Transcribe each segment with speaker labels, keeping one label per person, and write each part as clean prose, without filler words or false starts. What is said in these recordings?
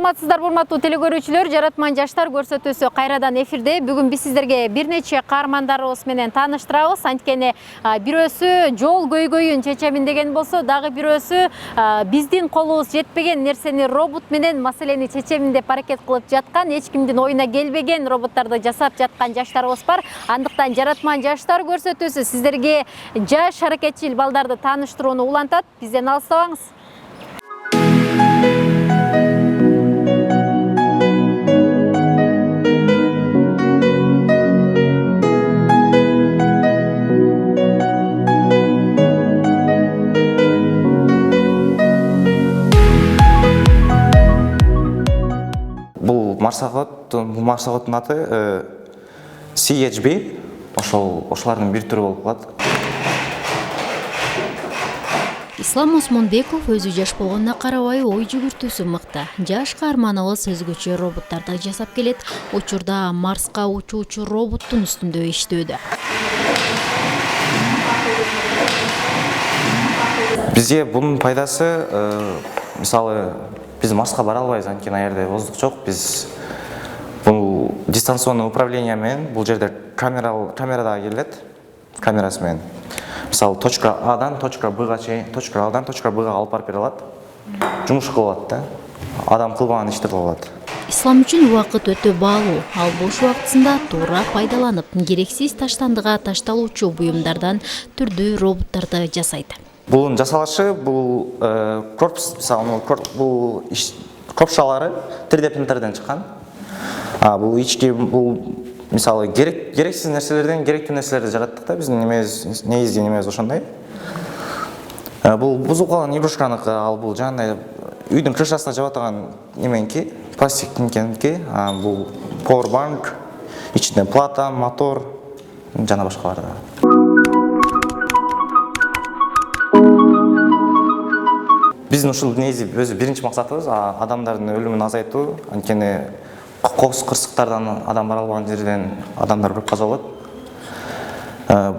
Speaker 1: Саламатсыздар, урматтуу телекөрүүчүлөр, Жаратман жаштар көрсөтүүсү кайрадан эфирде. Бүгүн биз сиздерге бир нече каармандарыбыз менен тааныштырабыз. Анткени бирөөсү жол көйгөйүн чечемин деген болсо, дагы бирөөсү биздин колубуз жетпеген нерсени робот менен маселени чечемин деп аракет кылып жаткан, эч кимдин оюна келбеген роботторду жасап жаткан жаштарыбыз бар. Андыктан Жаратман жаштар көрсөтүүсү сиздерге жаш аракетчил балдарды тааныштырууну улантат. Бизден алыстабаңыз.
Speaker 2: Марсаготтун аты CHB, ошолордун бир түрү болуп калат.
Speaker 3: Ислам Осмонбеков өзү жаш болгонуна карабай ой жүгүртүүсү мыкты. Жаш каарманыбыз өзгөчө роботторду жасап келет. Учурда Марска учуучу роботтун үстүндө иштөөдө.
Speaker 2: Бизге бунун пайдасы, мисалы, биз Марска бара албайбыз, анткени ал жерде воздух жок. Биз бул дистанционный управление менен бул жерде камера да келет, камерасы менен. Мисалы, точка Адан точка Бга чейин, точка Адан точка Бга алып барып бере алат. Жумуш кылып да. Адам кылбаган ишти кылып алат.
Speaker 3: Ислам үчүн убакыт өтө баалуу. Ал бош убактысында туура пайдаланып, керексиз таштандыга ташталуучу буюмдардан түрдүү роботторду жасайт.
Speaker 2: Бунун жасалышы, бул корпус, мисалы, бул копшалары 3D принтерден чыккан. Бул ички, бул мисалы керексиз нерселерден керектүү нерселерди жараттык да, биздин негизги немебиз ошондой. Бул бузулуп калган игрушканыкы, ал бул жандай үйдүн крышасына жаба турган неменики, пластиктинки, бул powerbank, ичинде плата, мотор, жана башкалар да. Биздин ушул негизи өзү биринчи максатыбыз адамдардын өлүмүн азайтуу, анткени кокус кырсыктардан адам бара албаган жерден адамдар көп каза болот.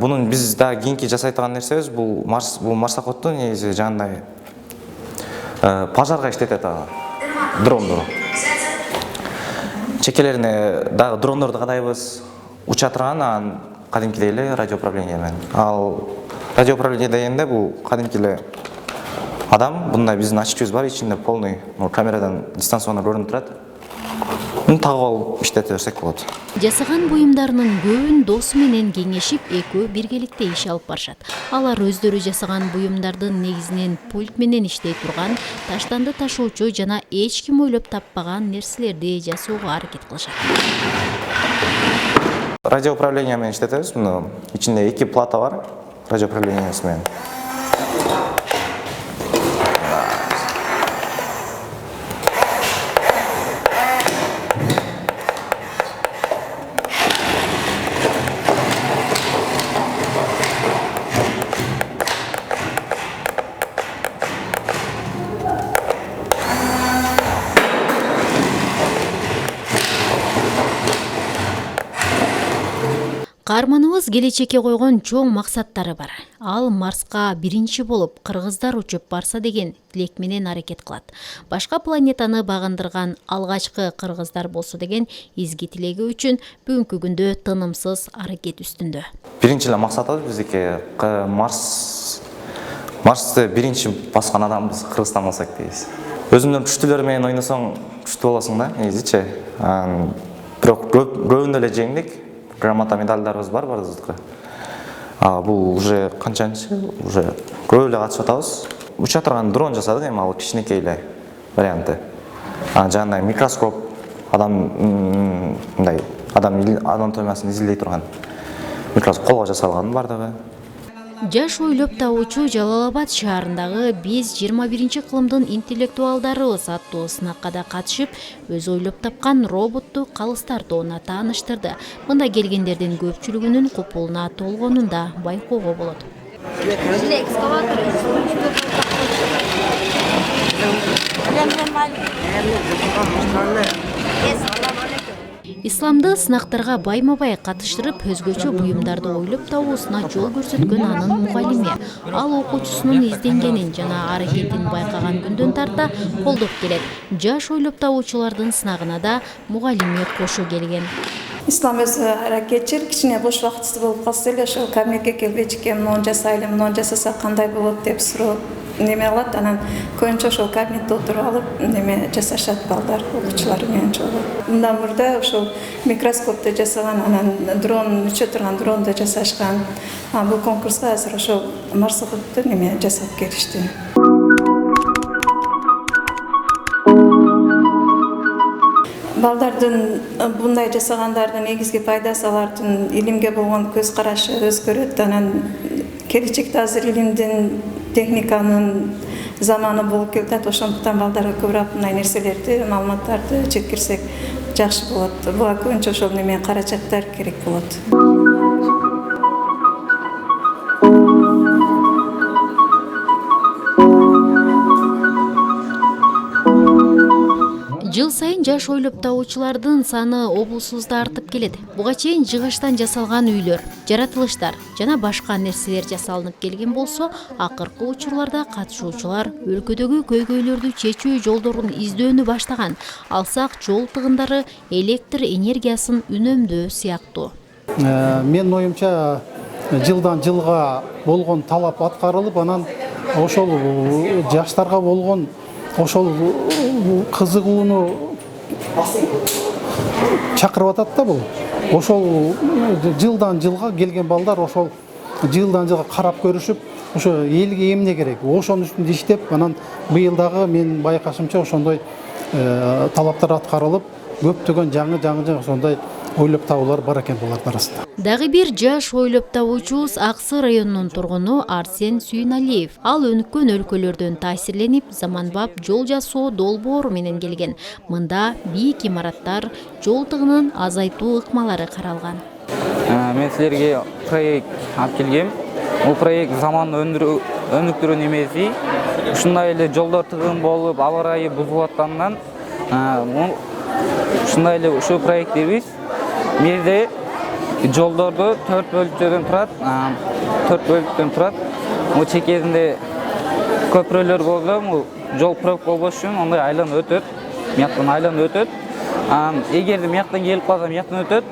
Speaker 2: Бунун биз да кийинки жасай турган нерсебиз бул марсакотту негизи жандай пожарга иштетет дрондор. Чекелерине дагы дрондорду кадайбыз, уча турган кадимкидей эле радиоуправление менен. Ал радиоуправление дегенде бул кадимкиле адам, бундай биздин ачкычыбыз бар, ичинде полный камерадан дистанционно көрүнүп турат. Тагып алып иштете берсек болот.
Speaker 3: Жасаган буюмдарынын көбүн досу менен кеңешип, экөө биргеликте иш алып барышат. Алар өздөрү жасаган буюмдардын негизинен пульт менен иштей турган, таштанды ташуучу жана эч ким ойлоп таппаган нерселерди жасоого аракет кылышат.
Speaker 2: Радиоуправление менен иштетебиз. Муну ичинде 2 плата бар, радиоуправлениеси менен.
Speaker 3: Каарманыбыз келечекке койгон чоң максаттары бар. Ал Марска биринчи болуп кыргыздар учуп барса деген тилек менен аракет кылат. Башка планетаны багындырган алгачкы кыргыздар болсо деген изги тилеги үчүн бүгүнкү күндө тынымсыз аракет үстүндө.
Speaker 2: Биринчи эле максатыбыз биздики Марсты биринчи баскан адамбыз Кыргызстан болсок дейбиз. Өзүңдүн күчтүүлөр менен ойносоң күчтүү болосуң да, негизичи. Бирок көбүндө эле жеңдик. Грамота медальдарыбыз бар баарыбыздыкы. Бул уже канчанчы, уже көп эле катышып атабыз. Уча турган дрон жасадык, эми ал кичинекей эле варианты. Жана микроскоп, адам анатомиясын изилдей турган микроскоп колго жасалган бардыгы.
Speaker 3: Жаш ойлоп табуучу Жалал-Абад шаарындагы биз 21-кылымдын интеллектуалдарыбыз аттуу сынакка да катышып, өз ойлоп тапкан роботту калыс тартууна тааныштырды. Мында келгендердин көпчүлүгүнүн купулуна толгонун да байкоого болот. Исламды сынактарга байма-бай катыштырып, өзгөчө буюмдарды ойлоп табуусуна жол көрсөткөн анын мугалими. Ал окуучусунун изденгенин жана аракетин байкаган күндөн тарта колдоп келет. Жаш ойлоп табуучулардын сынагына да мугалими кошо келген.
Speaker 4: Ислам өзі әрекетчил, кичине бош вакытсыз болуп калса эле ошол камерге келбейчике, муну жасайлы, муну жасаса кандай болот деп суроо неме кылат, анан көбүнчө ошол кабинетте отуруп алып неме жасашат балдар, окуучулар менен чогуу. Мындан мурда ошол микроскопто жасаган, анан дрон, уча турган дронду жасашкан. Бул конкурска азыр ошол марсыгытты неме жасап келишти. Балдардын bunday жасагандардын негизги пайдасы алардын илимге болгон көз карашы өзгөрөт. Анан келечекте азыр илимдин, техниканын заманы болуп келатат. Ошондуктан балдарга көбүрөөк мындай нерселерди, маалыматтарды жеткирсек жакшы болот. Буга көбүнчө ошол неме каражаттар керек болот.
Speaker 3: Жыл сайын жаш ойлоп табуучулардын саны облусубузда артып келет. Буга чейин жыгачтан жасалган үйлөр, жаратылыштар жана башка нерселер жасалынып келген болсо, акыркы учурларда катышуучулар өлкөдөгү көйгөйлөрдү чечүү жолдорун издөөнү баштаган. Алсак жол тыгындары, электр энергиясын үнөмдөө сыяктуу.
Speaker 5: Мен оюмча жылдан жылга болгон талап аткарылып, анан ошол жаштарга болгон ошол кызыгууну чакырып атат да бул. Ошол жылдан жылга келген балдар ошол жылдан жылга карап көрүшүп, ошо элге эмне керек, ошонун үстүндө иштеп, анан быйыл дагы мен байкашымча ошондой талаптар аткарылып, көптөгөн жаңы ошондой ойлоп табуулар бар экен булардын арасында.
Speaker 3: Дагы бир жаш ойлоп табуучубуз Аксы районунун тургуну Арсен Сүйналиев. Ал өнүккөн өлкөлөрдөн таасирленип, заманбап жол жасоо долбоору менен келген. Мында бийик имараттар, жол тыгынын азайтуу ыкмалары каралган.
Speaker 6: Мен силерге проект алып келгем. Бул проект заман өнүктүрүү немеси. Ушундай эле жолдор тыгын болуп, аба ырайы бузулуп аткандан, ушундай эле ушул проектибиз Мерде жолдорду 4 бөлүктөрдөн турат. Бул чекесинде көпүрөлөр болсо, жол пробка болбош үчүн ондай айланып өтөт. Мияктан айланып өтөт. Эгерде мияктан келип калса, мияктан өтөт.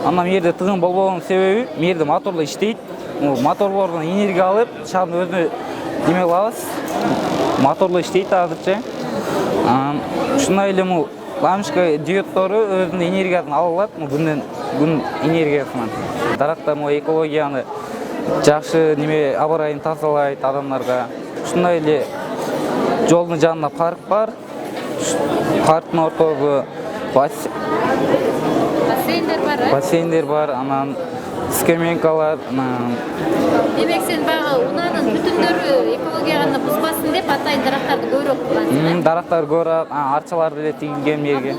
Speaker 6: Анан мерде тыгын болбогонун себеби, мерде моторлор иштейт. Моторлордон энергия алып, шаардын өзүнө неме кылабыз. Моторлор иштейт азырча. Ушундай эле лампочка диоддору өзүнүн энергиясын ала алат, күн энергиясынан. Дарактар экологияны жакшы неме аба ырайын тазалайт адамдарга. Ушундай эле жолдун жанында парк бар. Парктын ортосу бассейндер бар, анан скамейкалар.
Speaker 1: Демек сен баягы унаанын бүтүндөрү экологияны бузбасын деп атайын дарактарды көбүрөөк кылгансың.
Speaker 6: Дарактар көбүрөөк, арчалар деле тигилген жерге.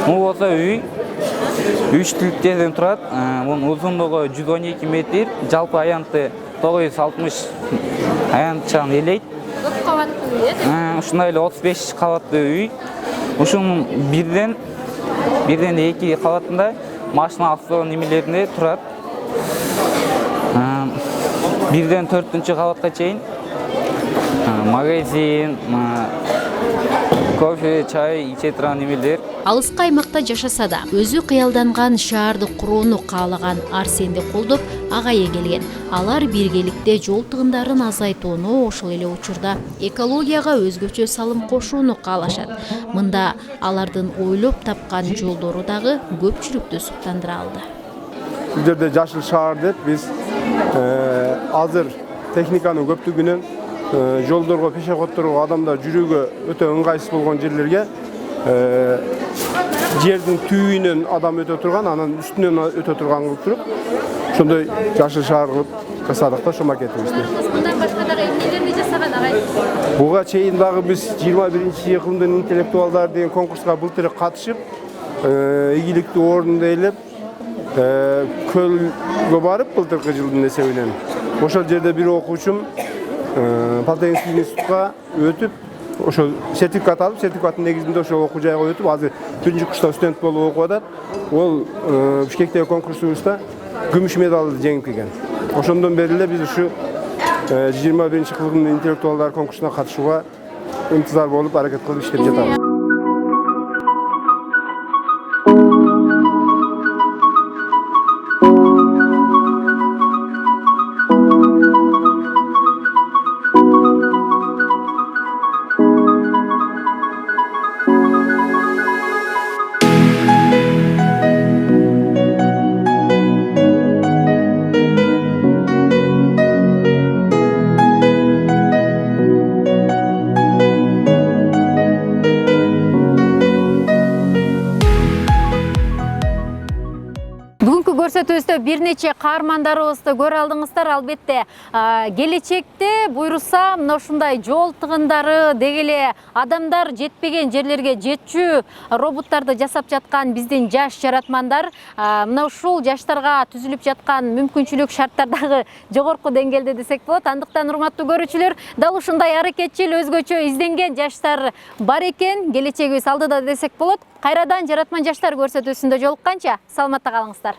Speaker 6: Бул болсо үй 3 түлүктөрдөн турат. Мунун узундугу 112 метр, жалпы аянты 960 аянтчаны элейт.
Speaker 1: Көп кабаттуу үй, э?
Speaker 6: Ушундай эле 35 кабаттуу үй. Ушунун бирден 2 кабатында машина автоо немелеринде турат. 1-ден 4-үнчү кабатка чейин магазин, кофе, чай иче турган немелер.
Speaker 3: Алыска аймакта жашаса да, өзү кыялданган шаарды курууну каалаган Арсенди колдоп агайы келген. Алар биргеликте жол тыгындарын азайтууну, ошол эле учурда экологияга өзгөчө салым кошууну каалашат. Мында алардын ойлоп тапкан жолдору дагы көпчүлүктү суктандыра алды.
Speaker 7: Бул жерде жашыл шаар деп биз азыр техниканын көптүгүнөн жолдорго, пешеходдорго, адамдар жүрүүгө өтө ыңгайсыз болгон жерлерге жердин түбүнөн адам өтө турган, анан үстүнөн өтө турган кылып туруп, ошондой жашыл шаар кылып жасадык да ошол макетибизди.
Speaker 1: Мындан башка дагы эмнелерди жасаган агай?
Speaker 7: Буга чейин дагы биз 21-кылымдын интеллектуалдар деген конкурска былтыр катышып, ийгиликтүү орунду ээлеп, көлгө барып былтыркы жылдын эсебинен ошол жерде бир окуучум Полтавинский институтка өтүп, ошо сертификат алып, сертификаттын негизинде ошо окуу жайга өтүп, азыр 1-курста студент болуп окуп атат. Ол Бишкектеги конкурсубузда күмүш медалды жеңип келген. Ошондон бери эле биз ушу 21-кылымдын интеллектуалдар конкурсуна катышууга ынтызар болуп аракет кылып иштеп жатабыз.
Speaker 1: Көрсөтүүбүздө бир нече каармандарыбызды көрө алдыңыздар. Албетте келечекте буйруса мына ушундай жол тыгындары деги эле адамдар жетпеген жерлерге жетчү роботтарды жасап жаткан биздин жаш жаратмандар мына ушул жаштарга түзүлүп жаткан мүмкүнчүлүк шарттар дагы жогорку деңгээлде десек болот. Андыктан урматтуу көрүүчүлөр, дал ушундай аракетчил, өзгөчө изденген жаштар бар экен. Келечегибиз алдыда десек болот. Кайрадан жаратман жаштар көрсөтүүсүндө жолукканча саламатта калыңыздар.